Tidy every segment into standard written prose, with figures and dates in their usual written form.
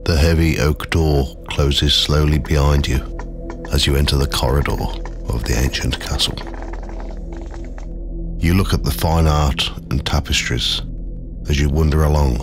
The heavy oak door closes slowly behind you as you enter the corridor of the ancient castle. You look at the fine art and tapestries as you wander along,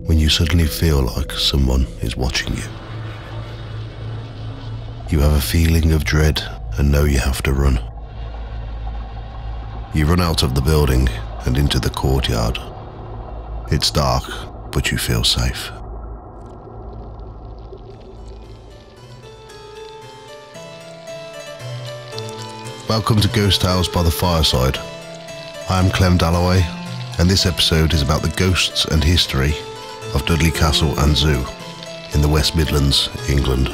when you suddenly feel like someone is watching you. You have a feeling of dread and know you have to run. You run out of the building and into the courtyard. It's dark, but you feel safe. Welcome to Ghost Tales by the Fireside. I am Clem Dalloway, and this episode is about the ghosts and history of Dudley Castle and Zoo in the West Midlands, England.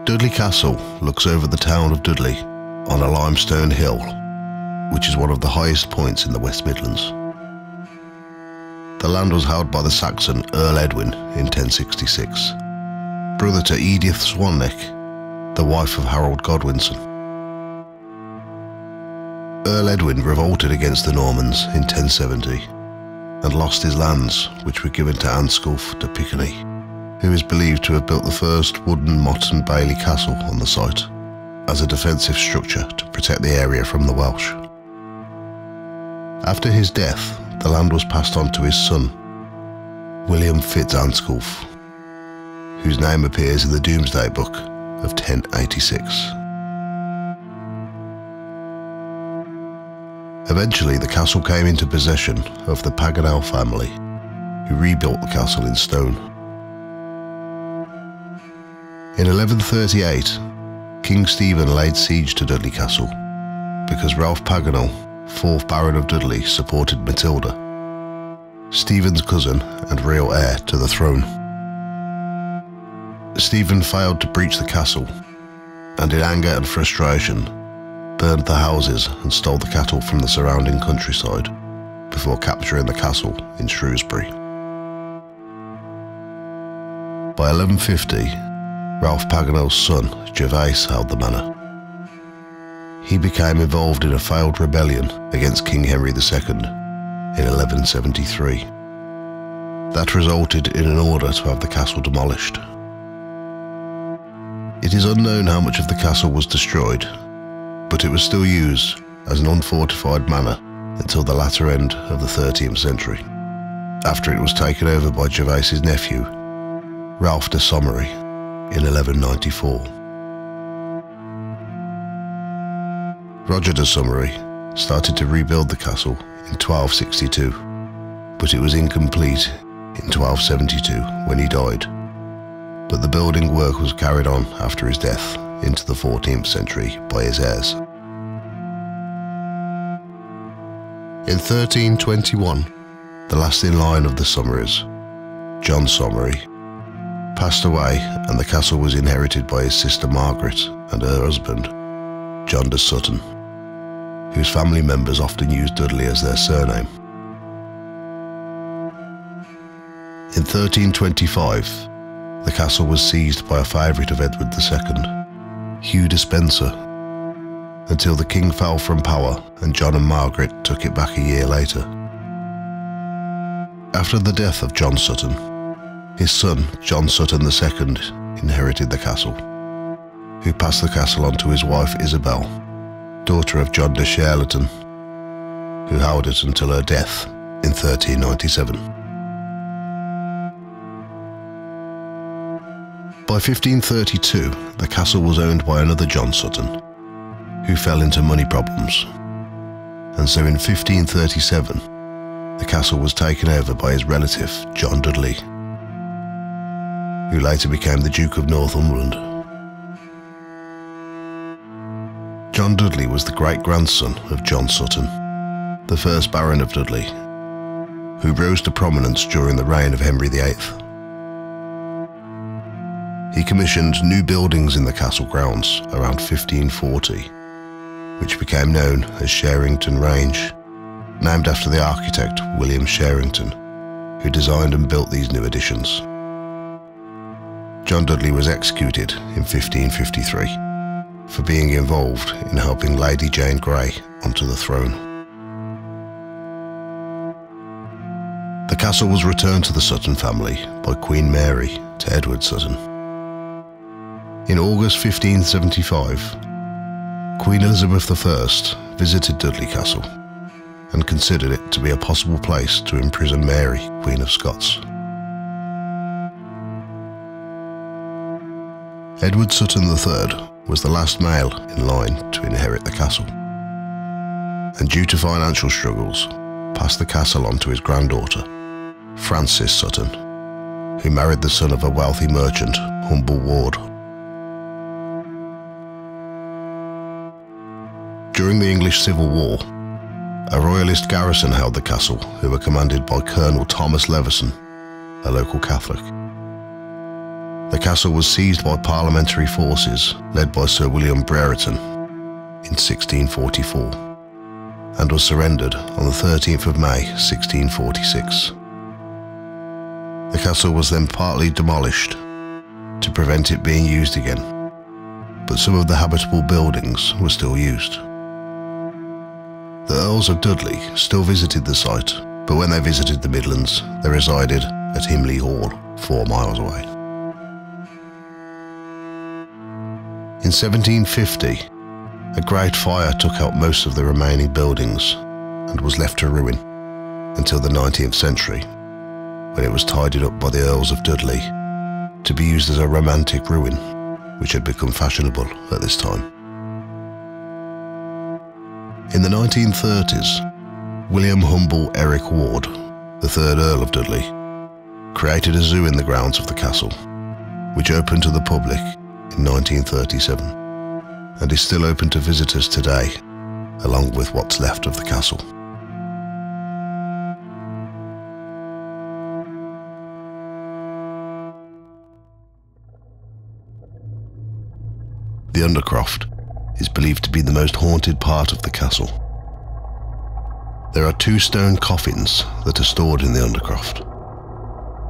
Dudley Castle looks over the town of Dudley on a limestone hill, which is one of the highest points in the West Midlands. The land was held by the Saxon Earl Edwin in 1066, brother to Edith Swanneck, the wife of Harold Godwinson. Earl Edwin revolted against the Normans in 1070 and lost his lands, which were given to Ansculf de Picardy, who is believed to have built the first wooden Motte and Bailey castle on the site as a defensive structure to protect the area from the Welsh. After his death, the land was passed on to his son, William Fitz-Ansculf, whose name appears in the Domesday Book of 1086. Eventually, the castle came into possession of the Paganel family, who rebuilt the castle in stone. In 1138, King Stephen laid siege to Dudley Castle because Ralph Paganel, 4th Baron of Dudley, supported Matilda, Stephen's cousin and real heir to the throne. Stephen failed to breach the castle and in anger and frustration burned the houses and stole the cattle from the surrounding countryside before capturing the castle in Shrewsbury. By 1150, Ralph Paganel's son, Gervase, held the manor. He became involved in a failed rebellion against King Henry II in 1173. That resulted in an order to have the castle demolished. It is unknown how much of the castle was destroyed, but it was still used as an unfortified manor until the latter end of the 13th century, after it was taken over by Gervase's nephew, Ralph de Sommery, in 1194. Roger de Sommery started to rebuild the castle in 1262, but it was incomplete in 1272 when he died. But the building work was carried on after his death into the 14th century by his heirs. In 1321, the last in line of the Sommerys, John Sommery, passed away, and the castle was inherited by his sister Margaret and her husband, John de Sutton, whose family members often used Dudley as their surname. In 1325, the castle was seized by a favourite of Edward II, Hugh de Spencer, until the king fell from power and John and Margaret took it back a year later. After the death of John Sutton, his son, John Sutton II, inherited the castle, who passed the castle on to his wife Isabel, daughter of John de Charlton, who held it until her death in 1397. By 1532, the castle was owned by another John Sutton, who fell into money problems, and so in 1537, the castle was taken over by his relative, John Dudley, who later became the Duke of Northumberland. John Dudley was the great-grandson of John Sutton, the first Baron of Dudley, who rose to prominence during the reign of Henry VIII. He commissioned new buildings in the castle grounds around 1540, which became known as Sherrington Range, named after the architect William Sherrington, who designed and built these new additions. John Dudley was executed in 1553 for being involved in helping Lady Jane Grey onto the throne. The castle was returned to the Sutton family by Queen Mary to Edward Sutton. In August 1575, Queen Elizabeth I visited Dudley Castle and considered it to be a possible place to imprison Mary, Queen of Scots. Edward Sutton III was the last male in line to inherit the castle, and due to financial struggles, passed the castle on to his granddaughter, Frances Sutton, who married the son of a wealthy merchant, Humble Ward. During the English Civil War, a royalist garrison held the castle who were commanded by Colonel Thomas Leveson, a local Catholic. The castle was seized by parliamentary forces led by Sir William Brereton in 1644 and was surrendered on the 13th of May 1646. The castle was then partly demolished to prevent it being used again, but some of the habitable buildings were still used. The Earls of Dudley still visited the site, but when they visited the Midlands, they resided at Himley Hall, 4 miles away. In 1750, a great fire took out most of the remaining buildings and was left to ruin until the 19th century, when it was tidied up by the Earls of Dudley to be used as a romantic ruin, which had become fashionable at this time. In the 1930s, William Humble Eric Ward, the 3rd Earl of Dudley, created a zoo in the grounds of the castle, which opened to the public in 1937 and is still open to visitors today, along with what's left of the castle. The Undercroft is believed to be the most haunted part of the castle. There are 2 stone coffins that are stored in the Undercroft.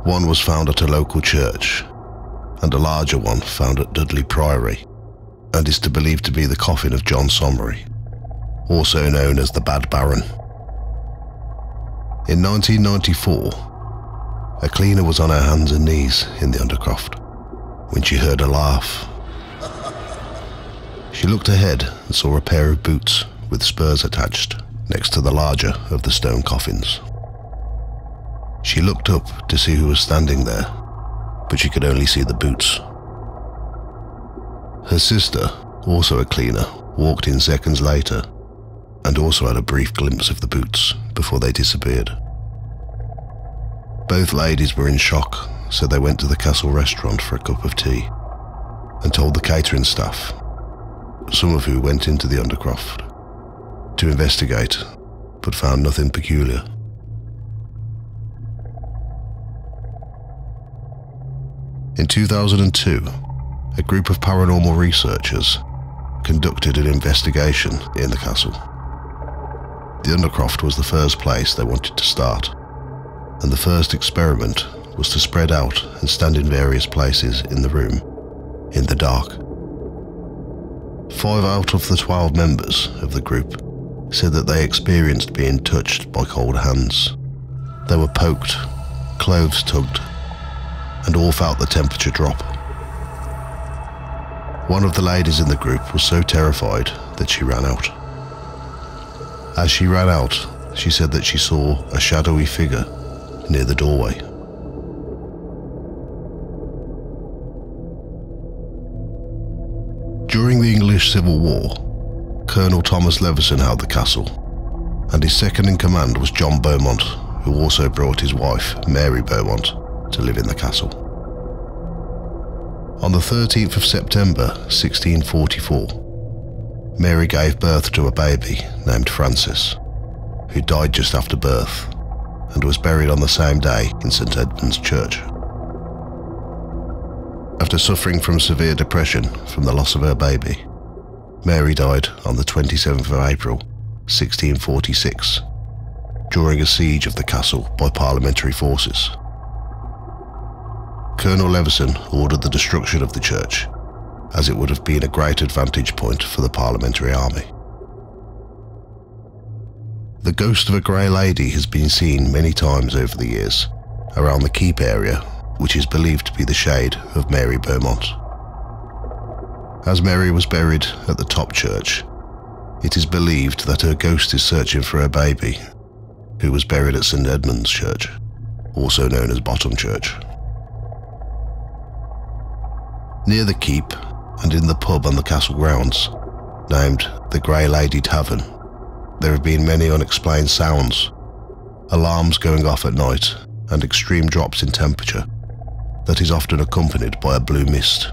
One was found at a local church, and a larger one found at Dudley Priory, and is believed to be the coffin of John Somery, also known as the Bad Baron. In 1994, a cleaner was on her hands and knees in the Undercroft when she heard a laugh. She looked ahead and saw a pair of boots with spurs attached next to the larger of the stone coffins. She looked up to see who was standing there, but she could only see the boots. Her sister, also a cleaner, walked in seconds later and also had a brief glimpse of the boots before they disappeared. Both ladies were in shock, so they went to the castle restaurant for a cup of tea and told the catering staff, some of who went into the Undercroft to investigate, but found nothing peculiar. In 2002, a group of paranormal researchers conducted an investigation in the castle. The Undercroft was the first place they wanted to start, and the first experiment was to spread out and stand in various places in the room, in the dark. 5 out of the 12 members of the group said that they experienced being touched by cold hands. They were poked, clothes tugged, and all felt the temperature drop. One of the ladies in the group was so terrified that she ran out. As she ran out, she said that she saw a shadowy figure near the doorway. During the English Civil War, Colonel Thomas Leveson held the castle, and his second in command was John Beaumont, who also brought his wife, Mary Beaumont, to live in the castle. On the 13th of September 1644, Mary gave birth to a baby named Francis, who died just after birth and was buried on the same day in St Edmund's Church. After suffering from severe depression from the loss of her baby, Mary died on the 27th of April 1646 during a siege of the castle by parliamentary forces. Colonel Levison ordered the destruction of the church, as it would have been a great advantage point for the parliamentary army. The ghost of a grey lady has been seen many times over the years around the keep area, which is believed to be the shade of Mary Beaumont. As Mary was buried at the top church, it is believed that her ghost is searching for her baby, who was buried at St Edmund's Church, also known as Bottom Church. Near the keep, and in the pub on the castle grounds, named the Grey Lady Tavern, there have been many unexplained sounds, alarms going off at night, and extreme drops in temperature that is often accompanied by a blue mist.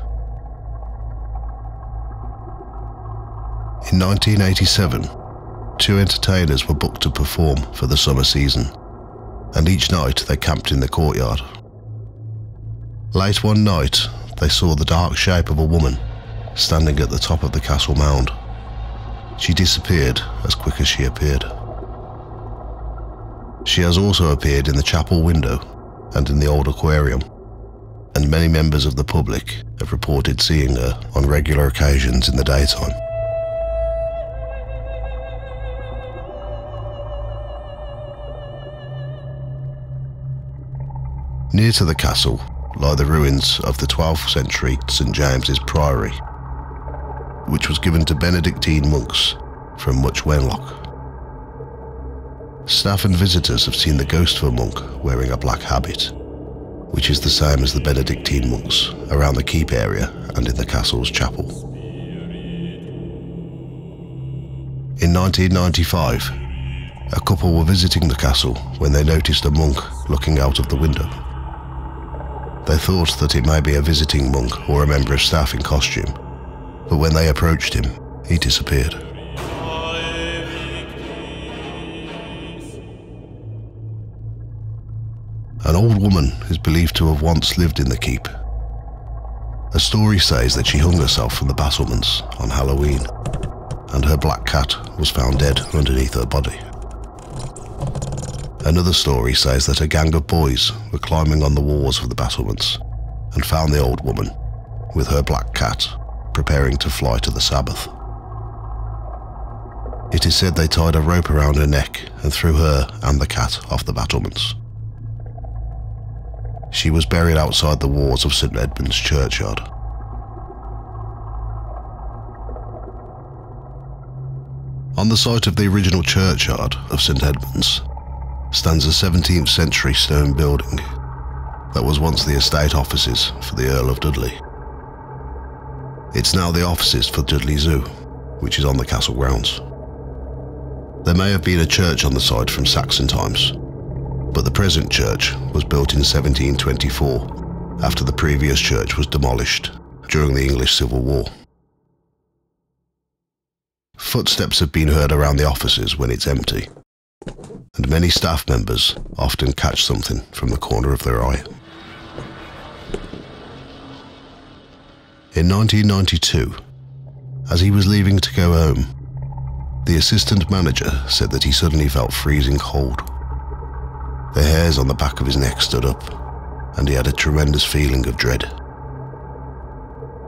In 1987, 2 entertainers were booked to perform for the summer season, and each night they camped in the courtyard. Late one night, they saw the dark shape of a woman standing at the top of the castle mound. She disappeared as quick as she appeared. She has also appeared in the chapel window and in the old aquarium, and many members of the public have reported seeing her on regular occasions in the daytime. Near to the castle lie the ruins of the 12th century St James's Priory, which was given to Benedictine monks from Much Wenlock. Staff and visitors have seen the ghost of a monk wearing a black habit, which is the same as the Benedictine monks around the keep area and in the castle's chapel. In 1995, a couple were visiting the castle when they noticed a monk looking out of the window. They thought that it may be a visiting monk or a member of staff in costume, but when they approached him, he disappeared. An old woman is believed to have once lived in the keep. A story says that she hung herself from the battlements on Halloween, and her black cat was found dead underneath her body. Another story says that a gang of boys were climbing on the walls of the battlements and found the old woman, with her black cat, preparing to fly to the Sabbath. It is said they tied a rope around her neck and threw her and the cat off the battlements. She was buried outside the walls of St Edmund's churchyard. On the site of the original churchyard of St Edmund's stands a 17th century stone building that was once the estate offices for the Earl of Dudley. It's now the offices for Dudley Zoo, which is on the castle grounds. There may have been a church on the site from Saxon times, but the present church was built in 1724 after the previous church was demolished during the English Civil War. Footsteps have been heard around the offices when it's empty, and many staff members often catch something from the corner of their eye. In 1992, as he was leaving to go home, the assistant manager said that he suddenly felt freezing cold. The hairs on the back of his neck stood up, and he had a tremendous feeling of dread.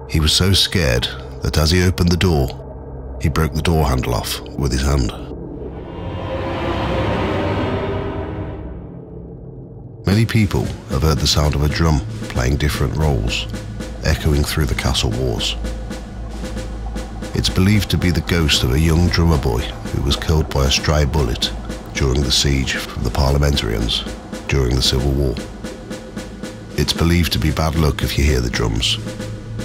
He was so scared that as he opened the door, he broke the door handle off with his hand. Many people have heard the sound of a drum playing different roles, echoing through the castle walls. It's believed to be the ghost of a young drummer boy who was killed by a stray bullet during the siege from the parliamentarians during the Civil War. It's believed to be bad luck if you hear the drums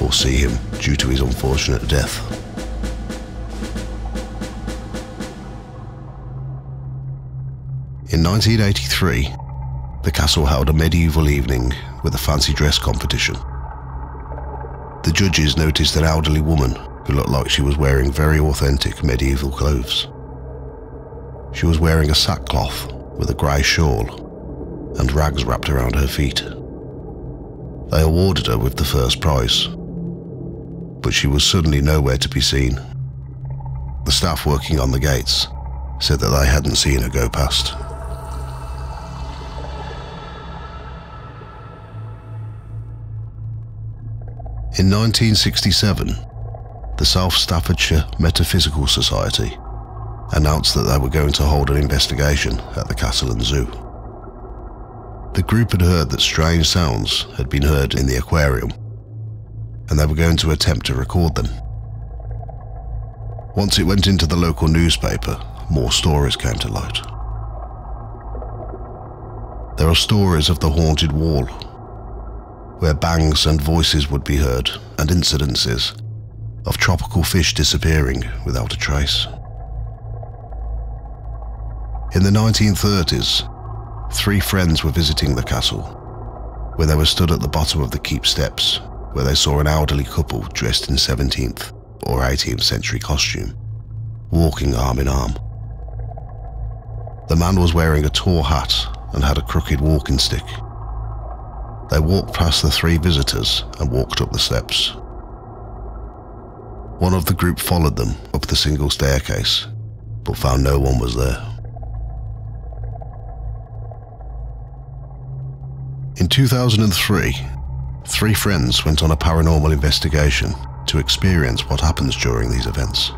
or see him due to his unfortunate death. In 1983, the castle held a medieval evening with a fancy dress competition. The judges noticed an elderly woman who looked like she was wearing very authentic medieval clothes. She was wearing a sackcloth with a grey shawl and rags wrapped around her feet. They awarded her with the first prize, but she was suddenly nowhere to be seen. The staff working on the gates said that they hadn't seen her go past. In 1967, the South Staffordshire Metaphysical Society announced that they were going to hold an investigation at the castle and zoo. The group had heard that strange sounds had been heard in the aquarium, and they were going to attempt to record them. Once it went into the local newspaper, more stories came to light. There are stories of the haunted wall, where bangs and voices would be heard, and incidences of tropical fish disappearing without a trace. In the 1930s, 3 friends were visiting the castle when they were stood at the bottom of the keep steps, where they saw an elderly couple dressed in 17th or 18th century costume, walking arm in arm. The man was wearing a tall hat and had a crooked walking stick. They walked past the 3 visitors and walked up the steps. One of the group followed them up the single staircase, but found no one was there. In 2003, 3 friends went on a paranormal investigation to experience what happens during these events.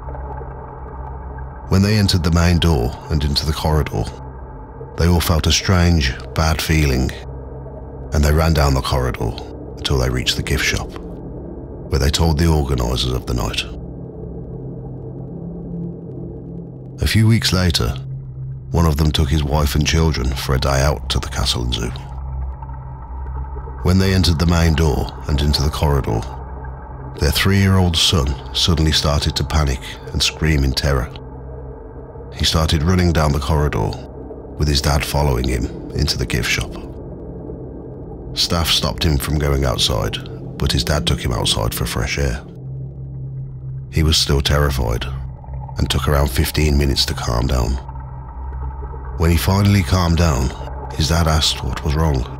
When they entered the main door and into the corridor, they all felt a strange, bad feeling, and they ran down the corridor until they reached the gift shop, where they told the organisers of the night. A few weeks later, one of them took his wife and children for a day out to the castle and zoo. When they entered the main door and into the corridor, their 3-year-old son suddenly started to panic and scream in terror. He started running down the corridor, with his dad following him into the gift shop. Staff stopped him from going outside, but his dad took him outside for fresh air. He was still terrified and took around 15 minutes to calm down. When he finally calmed down, his dad asked what was wrong.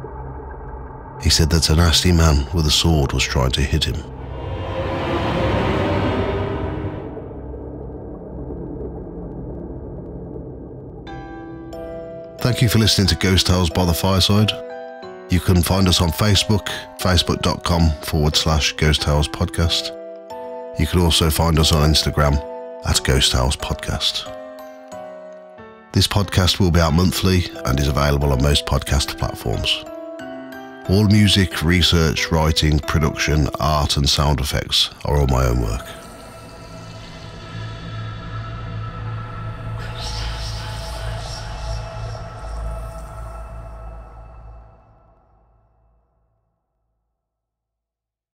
He said that a nasty man with a sword was trying to hit him. Thank you for listening to Ghost Tales by the Fireside. You can find us on Facebook, facebook.com/Ghost Tales Podcast. You can also find us on Instagram @Ghost Tales Podcast. This podcast will be out monthly and is available on most podcast platforms. All music, research, writing, production, art and sound effects are all my own work.